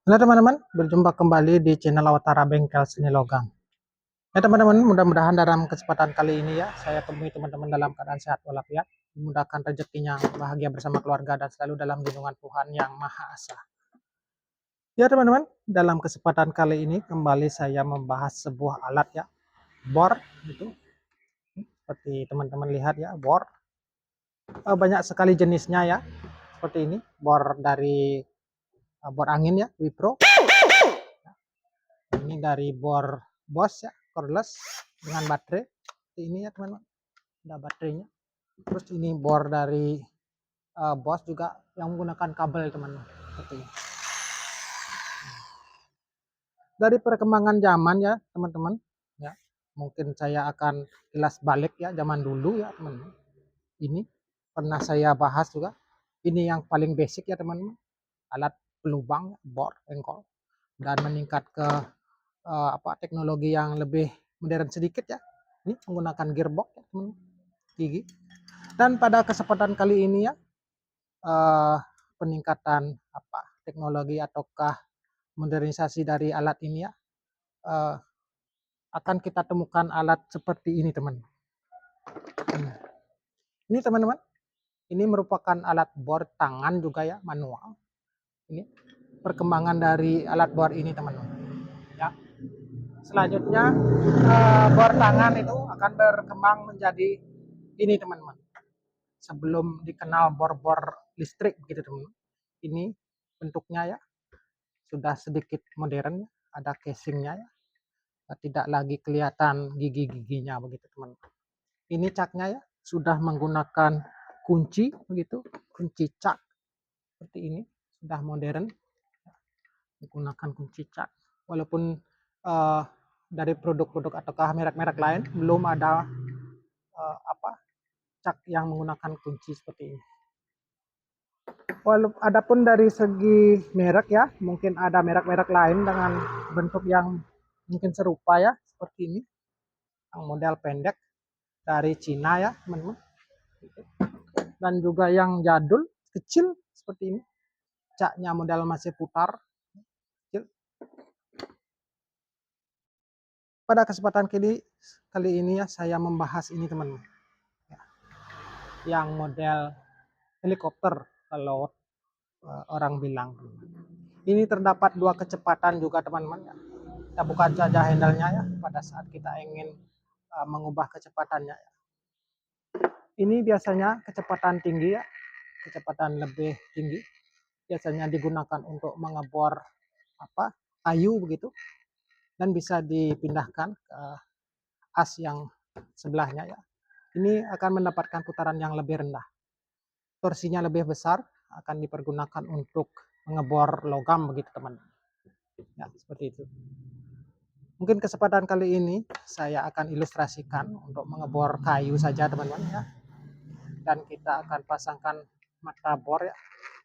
Halo teman-teman, berjumpa kembali di channel Awatara Bengkel Seni Logam. Ya teman-teman, mudah-mudahan dalam kesempatan kali ini ya, saya temui teman-teman dalam keadaan sehat walafiat, dimudahkan rezekinya, bahagia bersama keluarga dan selalu dalam lindungan Tuhan Yang Maha Esa. Ya teman-teman, dalam kesempatan kali ini kembali saya membahas sebuah alat ya, bor itu. Seperti teman-teman lihat ya, bor. Banyak sekali jenisnya ya, seperti ini, bor dari bor angin ya, Wipro. Ini dari bor Bosch ya, cordless dengan baterai. Ini ya teman-teman, ada baterainya. Terus ini bor dari Bosch juga yang menggunakan kabel teman-teman. Seperti ini. Dari perkembangan zaman ya teman-teman, ya mungkin saya akan kilas balik ya zaman dulu ya teman-teman. Ini pernah saya bahas juga. Ini yang paling basic ya teman-teman, alat pelubang, bor, engkol, dan meningkat ke teknologi yang lebih modern sedikit ya. Ini menggunakan gearbox ya, teman, gigi. Dan pada kesempatan kali ini ya, peningkatan teknologi ataukah modernisasi dari alat ini ya, akan kita temukan alat seperti ini teman. Ini teman-teman, ini merupakan alat bor tangan juga ya, manual. Ini perkembangan dari alat bor ini teman-teman. Ya. Selanjutnya bor tangan itu akan berkembang menjadi ini teman-teman. Sebelum dikenal bor-bor listrik begitu teman-teman. Ini bentuknya ya sudah sedikit modern, ada casingnya ya, tidak lagi kelihatan gigi-giginya begitu teman-teman. Ini caknya ya sudah menggunakan kunci begitu, kunci cak seperti ini, sudah modern menggunakan kunci cak. Walaupun dari produk-produk ataukah merek-merek lain belum ada cak yang menggunakan kunci seperti ini. Walaupun adapun dari segi merek ya, mungkin ada merek-merek lain dengan bentuk yang mungkin serupa ya, seperti ini. Yang model pendek dari Cina ya, teman-teman. Dan juga yang jadul, kecil seperti ini. Caknya model masih putar. Kecil. Pada kesempatan kali ini ya, saya membahas ini teman-teman. Yang model helikopter kalau orang bilang. Ini terdapat dua kecepatan juga teman-teman. Kita buka saja handle-nya ya pada saat kita ingin mengubah kecepatannya. Ini biasanya kecepatan tinggi ya, kecepatan lebih tinggi. Biasanya digunakan untuk mengebor kayu begitu, dan bisa dipindahkan ke as yang sebelahnya ya. Ini akan mendapatkan putaran yang lebih rendah. Torsinya lebih besar, akan dipergunakan untuk mengebor logam begitu teman-teman. Ya, seperti itu. Mungkin kesempatan kali ini saya akan ilustrasikan untuk mengebor kayu saja teman-teman ya. Dan kita akan pasangkan mata bor ya,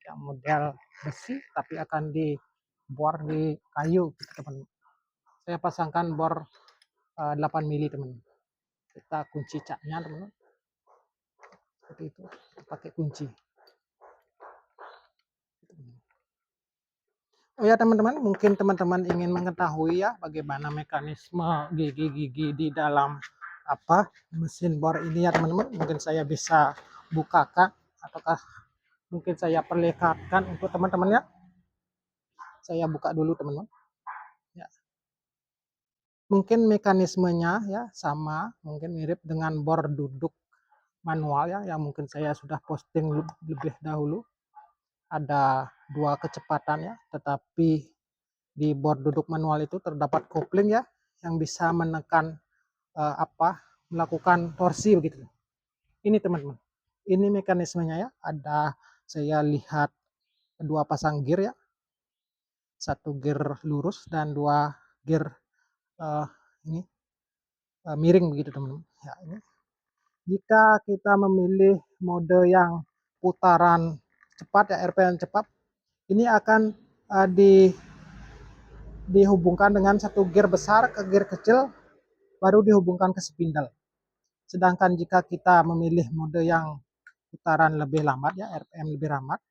yang model besi tapi akan dibor di kayu gitu teman-teman. Saya pasangkan bor 8 mili teman-teman. Kita kunci caknya teman-teman. Seperti itu, pakai kunci. Oh ya teman-teman, mungkin teman-teman ingin mengetahui ya bagaimana mekanisme gigi-gigi di dalam mesin bor ini ya teman-teman. Mungkin saya bisa bukakan ataukah mungkin saya perlihatkan untuk teman-teman ya. Saya buka dulu teman-teman. Ya. Mungkin mekanismenya ya sama, mungkin mirip dengan bor duduk manual ya, yang mungkin saya sudah posting lebih dahulu. Ada dua kecepatan ya, tetapi di bor duduk manual itu terdapat kopling ya, yang bisa menekan melakukan torsi begitu. Ini teman-teman, ini mekanismenya ya. Ada saya lihat dua pasang gear ya, satu gear lurus dan dua gear miring begitu teman-teman. Ya, ini. Jika kita memilih mode yang putaran cepat ya, RPM cepat, ini akan dihubungkan dengan satu gear besar ke gear kecil, baru dihubungkan ke spindle. Sedangkan jika kita memilih mode yang putaran lebih lambat ya, RPM lebih lambat,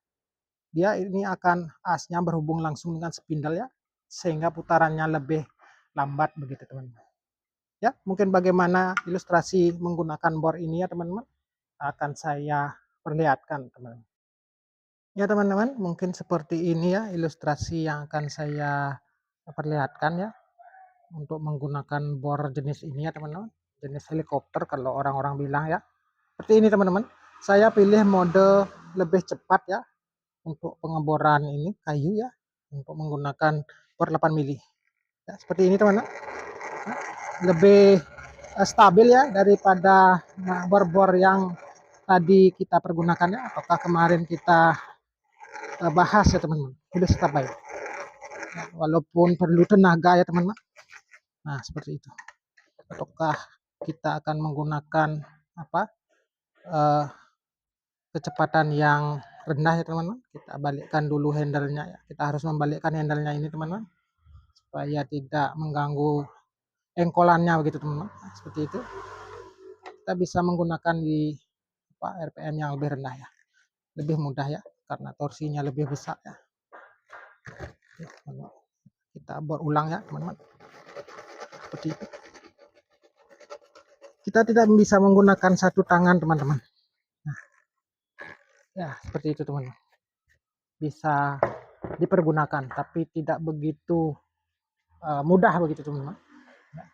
dia ini akan asnya berhubung langsung dengan spindle ya, sehingga putarannya lebih lambat begitu teman-teman. Ya, mungkin bagaimana ilustrasi menggunakan bor ini ya teman-teman, akan saya perlihatkan teman-teman. Ya teman-teman, mungkin seperti ini ya ilustrasi yang akan saya perlihatkan ya, untuk menggunakan bor jenis ini ya teman-teman, jenis helikopter kalau orang-orang bilang ya. Seperti ini teman-teman, saya pilih mode lebih cepat ya, untuk pengeboran ini kayu ya, untuk menggunakan bor 8 mili. Ya, seperti ini teman-teman, lebih stabil ya daripada bor-bor yang tadi kita pergunakan ya, apakah kemarin kita bahas ya teman-teman, lebih stabil. Ya, walaupun perlu tenaga ya teman-teman. Nah, seperti itu. Ataukah kita akan menggunakan apa? Kecepatan yang rendah ya teman-teman. Kita balikkan dulu handle-nya ya. Kita harus membalikkan handle-nya ini teman-teman, supaya tidak mengganggu engkolannya begitu teman-teman. Nah, seperti itu. Kita bisa menggunakan di RPM yang lebih rendah ya. Lebih mudah ya, karena torsinya lebih besar ya. Kita berulang ya teman-teman. Seperti itu. Kita tidak bisa menggunakan satu tangan teman-teman. Nah, ya seperti itu teman-teman. Bisa dipergunakan, tapi tidak begitu mudah begitu teman-teman. Ya,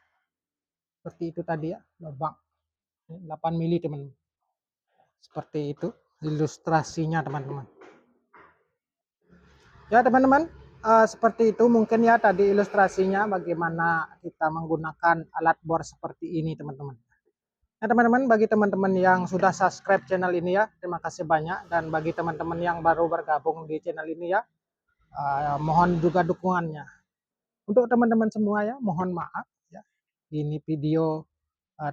seperti itu tadi ya, lubang 8 mili teman-teman. Seperti itu ilustrasinya teman-teman. Ya teman-teman, seperti itu mungkin ya tadi ilustrasinya bagaimana kita menggunakan alat bor seperti ini teman-teman. Nah teman-teman, bagi teman-teman yang sudah subscribe channel ini ya, terima kasih banyak. Dan bagi teman-teman yang baru bergabung di channel ini ya, mohon juga dukungannya. Untuk teman-teman semua ya, mohon maaf ya, ini video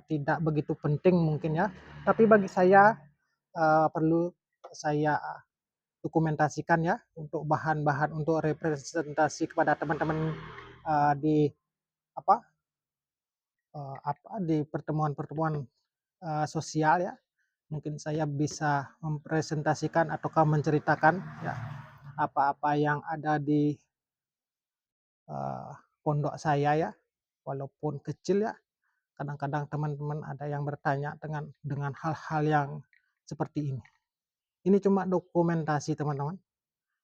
tidak begitu penting mungkin ya, tapi bagi saya perlu saya dokumentasikan ya, untuk bahan-bahan untuk representasi kepada teman-teman di di pertemuan-pertemuan sosial ya. Mungkin saya bisa mempresentasikan ataukah menceritakan ya apa-apa yang ada di pondok saya ya, walaupun kecil ya. Kadang-kadang teman-teman ada yang bertanya dengan hal-hal yang seperti ini. Ini cuma dokumentasi teman-teman.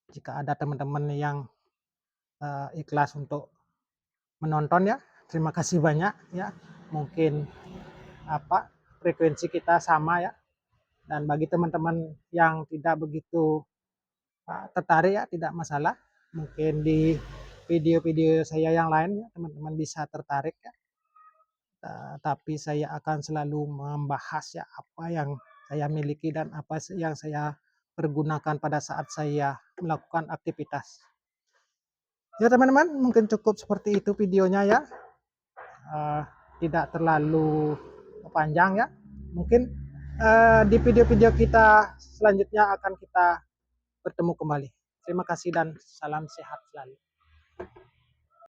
Jika ada teman-teman yang ikhlas untuk menonton ya, terima kasih banyak ya. Mungkin frekuensi kita sama ya. Dan bagi teman-teman yang tidak begitu tertarik ya, tidak masalah. Mungkin di video-video saya yang lain ya, teman-teman bisa tertarik ya. Tapi saya akan selalu membahas ya apa yang saya miliki dan apa yang saya pergunakan pada saat saya melakukan aktivitas. Ya teman-teman, mungkin cukup seperti itu videonya ya. Tidak terlalu panjang ya. Mungkin di video-video kita selanjutnya akan kita bertemu kembali. Terima kasih dan salam sehat selalu.